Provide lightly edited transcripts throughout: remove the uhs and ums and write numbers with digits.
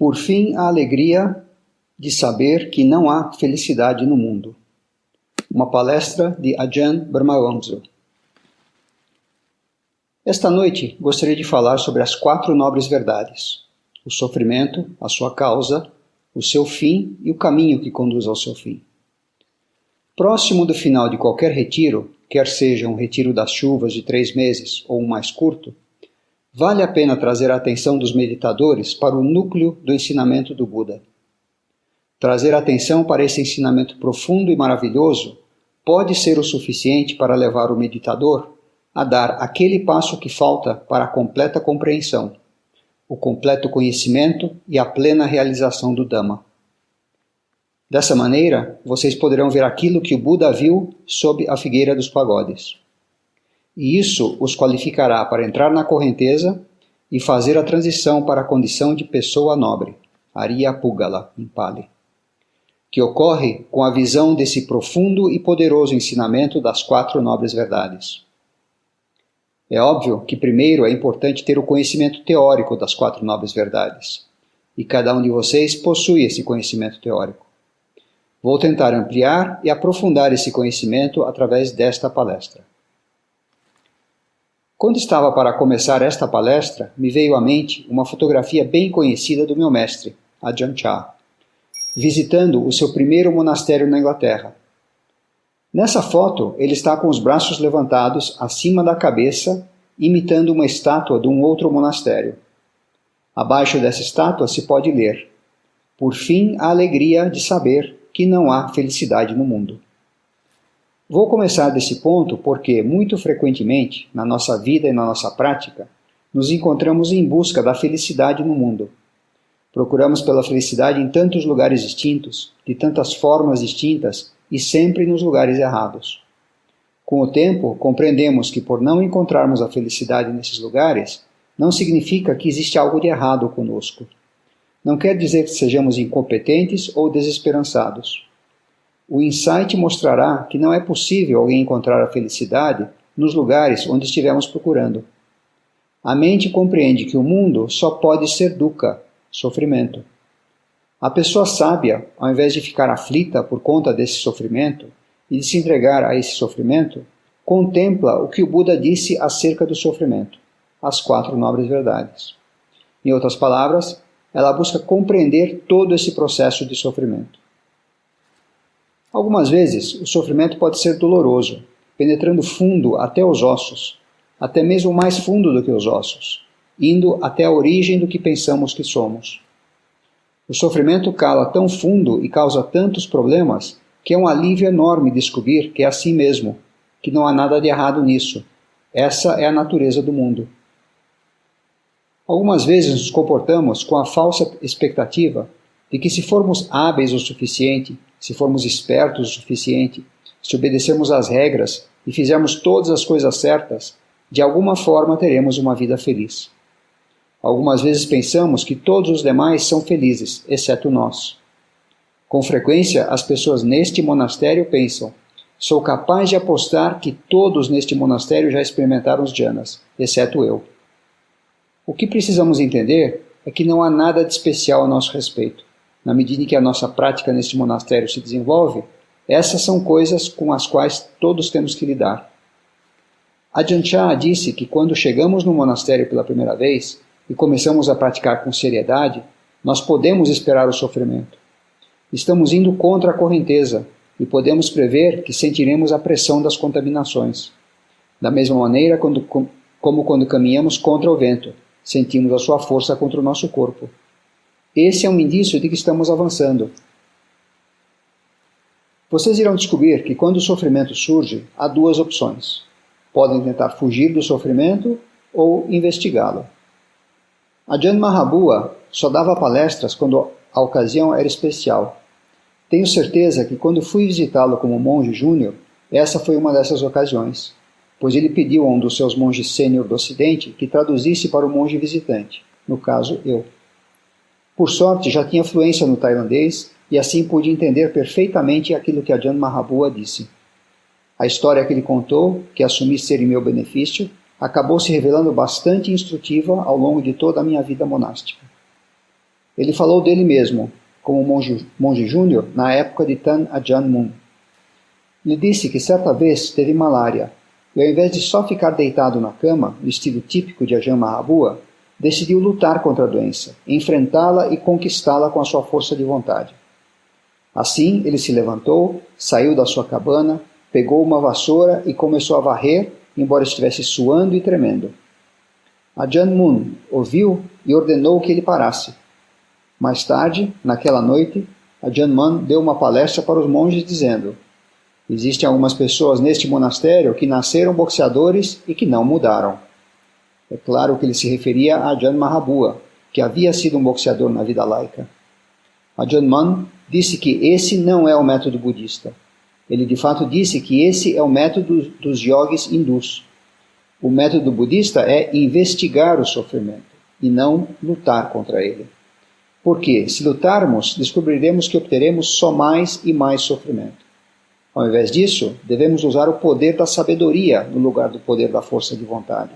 Por fim, a alegria de saber que não há felicidade no mundo. Uma palestra de Ajahn Brahmavamsa. Esta noite gostaria de falar sobre as 4 nobres verdades: o sofrimento, a sua causa, o seu fim e o caminho que conduz ao seu fim. Próximo do final de qualquer retiro, quer seja um retiro das chuvas de 3 meses ou um mais curto, vale a pena trazer a atenção dos meditadores para o núcleo do ensinamento do Buda. Trazer atenção para esse ensinamento profundo e maravilhoso pode ser o suficiente para levar o meditador a dar aquele passo que falta para a completa compreensão, o completo conhecimento e a plena realização do Dhamma. Dessa maneira, vocês poderão ver aquilo que o Buda viu sob a figueira dos pagodes. E isso os qualificará para entrar na correnteza e fazer a transição para a condição de pessoa nobre, Arya Pugala, em Pali, que ocorre com a visão desse profundo e poderoso ensinamento das 4 nobres verdades. É óbvio que primeiro é importante ter o conhecimento teórico das 4 nobres verdades, e cada um de vocês possui esse conhecimento teórico. Vou tentar ampliar e aprofundar esse conhecimento através desta palestra. Quando estava para começar esta palestra, me veio à mente uma fotografia bem conhecida do meu mestre, Ajahn Chah, visitando o seu primeiro monastério na Inglaterra. Nessa foto, ele está com os braços levantados acima da cabeça, imitando uma estátua de um outro monastério. Abaixo dessa estátua se pode ler: "Por fim, a alegria de saber que não há felicidade no mundo." Vou começar desse ponto porque, muito frequentemente, na nossa vida e na nossa prática, nos encontramos em busca da felicidade no mundo. Procuramos pela felicidade em tantos lugares distintos, de tantas formas distintas e sempre nos lugares errados. Com o tempo, compreendemos que por não encontrarmos a felicidade nesses lugares, não significa que existe algo de errado conosco. Não quer dizer que sejamos incompetentes ou desesperançados. O insight mostrará que não é possível alguém encontrar a felicidade nos lugares onde estivermos procurando. A mente compreende que o mundo só pode ser dukkha, sofrimento. A pessoa sábia, ao invés de ficar aflita por conta desse sofrimento e de se entregar a esse sofrimento, contempla o que o Buda disse acerca do sofrimento, as 4 nobres verdades. Em outras palavras, ela busca compreender todo esse processo de sofrimento. Algumas vezes, o sofrimento pode ser doloroso, penetrando fundo até os ossos, até mesmo mais fundo do que os ossos, indo até a origem do que pensamos que somos. O sofrimento cala tão fundo e causa tantos problemas que é um alívio enorme descobrir que é assim mesmo, que não há nada de errado nisso. Essa é a natureza do mundo. Algumas vezes nos comportamos com a falsa expectativa de que se formos hábeis o suficiente, se formos espertos o suficiente, se obedecermos às regras e fizermos todas as coisas certas, de alguma forma teremos uma vida feliz. Algumas vezes pensamos que todos os demais são felizes, exceto nós. Com frequência, as pessoas neste monastério pensam: sou capaz de apostar que todos neste monastério já experimentaram os jhanas, exceto eu. O que precisamos entender é que não há nada de especial a nosso respeito. Na medida em que a nossa prática neste monastério se desenvolve, essas são coisas com as quais todos temos que lidar. Ajahn Chah disse que quando chegamos no monastério pela primeira vez e começamos a praticar com seriedade, nós podemos esperar o sofrimento. Estamos indo contra a correnteza e podemos prever que sentiremos a pressão das contaminações. Da mesma maneira como quando caminhamos contra o vento, sentimos a sua força contra o nosso corpo. Esse é um indício de que estamos avançando. Vocês irão descobrir que quando o sofrimento surge, há 2 opções. Podem tentar fugir do sofrimento ou investigá-lo. Ajahn Mahabua só dava palestras quando a ocasião era especial. Tenho certeza que quando fui visitá-lo como monge júnior, essa foi uma dessas ocasiões, pois ele pediu a um dos seus monges sênior do Ocidente que traduzisse para o monge visitante, no caso eu. Por sorte, já tinha fluência no tailandês e assim pude entender perfeitamente aquilo que Ajahn Mahabua disse. A história que ele contou, que assumi ser em meu benefício, acabou se revelando bastante instrutiva ao longo de toda a minha vida monástica. Ele falou dele mesmo, como monge júnior, na época de Tan Ajahn Mun. Ele disse que certa vez teve malária, e ao invés de só ficar deitado na cama, no estilo típico de Ajahn Mahabua, decidiu lutar contra a doença, enfrentá-la e conquistá-la com a sua força de vontade. Assim, ele se levantou, saiu da sua cabana, pegou uma vassoura e começou a varrer, embora estivesse suando e tremendo. Ajahn Mun ouviu e ordenou que ele parasse. Mais tarde, naquela noite, Ajahn Mun deu uma palestra para os monges dizendo: existem algumas pessoas neste monastério que nasceram boxeadores e que não mudaram. É claro que ele se referia a Ajahn Mahabua, que havia sido um boxeador na vida laica. Ajahn Mun disse que esse não é o método budista. Ele de fato disse que esse é o método dos yogis hindus. O método budista é investigar o sofrimento e não lutar contra ele. Porque, se lutarmos, descobriremos que obteremos só mais e mais sofrimento. Ao invés disso, devemos usar o poder da sabedoria no lugar do poder da força de vontade.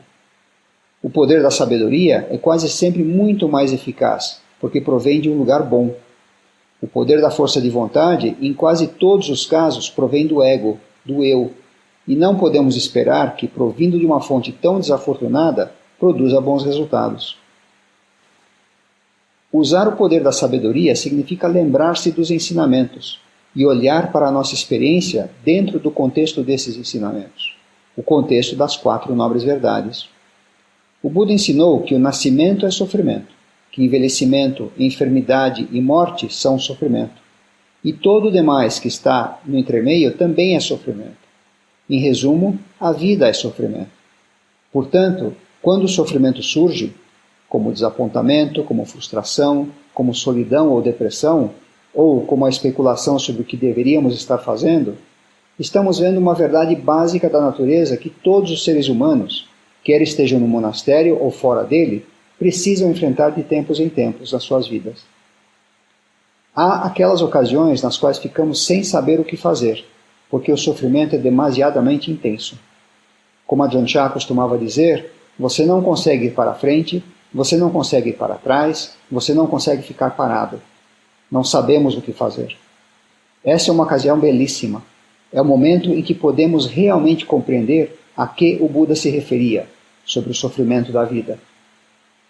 O poder da sabedoria é quase sempre muito mais eficaz, porque provém de um lugar bom. O poder da força de vontade, em quase todos os casos, provém do ego, do eu, e não podemos esperar que, provindo de uma fonte tão desafortunada, produza bons resultados. Usar o poder da sabedoria significa lembrar-se dos ensinamentos e olhar para a nossa experiência dentro do contexto desses ensinamentos, o contexto das 4 nobres verdades. O Buda ensinou que o nascimento é sofrimento, que envelhecimento, enfermidade e morte são sofrimento, e todo o demais que está no entremeio também é sofrimento. Em resumo, a vida é sofrimento. Portanto, quando o sofrimento surge, como desapontamento, como frustração, como solidão ou depressão, ou como a especulação sobre o que deveríamos estar fazendo, estamos vendo uma verdade básica da natureza que todos os seres humanos, quer estejam no monastério ou fora dele, precisam enfrentar de tempos em tempos nas suas vidas. Há aquelas ocasiões nas quais ficamos sem saber o que fazer, porque o sofrimento é demasiadamente intenso. Como a Ajahn Chah costumava dizer, você não consegue ir para frente, você não consegue ir para trás, você não consegue ficar parado. Não sabemos o que fazer. Essa é uma ocasião belíssima. É o momento em que podemos realmente compreender a que o Buda se referia sobre o sofrimento da vida.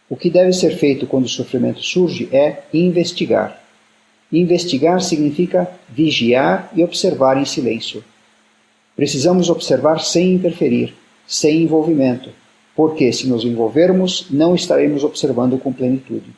O que deve ser feito quando o sofrimento surge é investigar. Investigar significa vigiar e observar em silêncio. Precisamos observar sem interferir, sem envolvimento, porque se nos envolvermos, não estaremos observando com plenitude.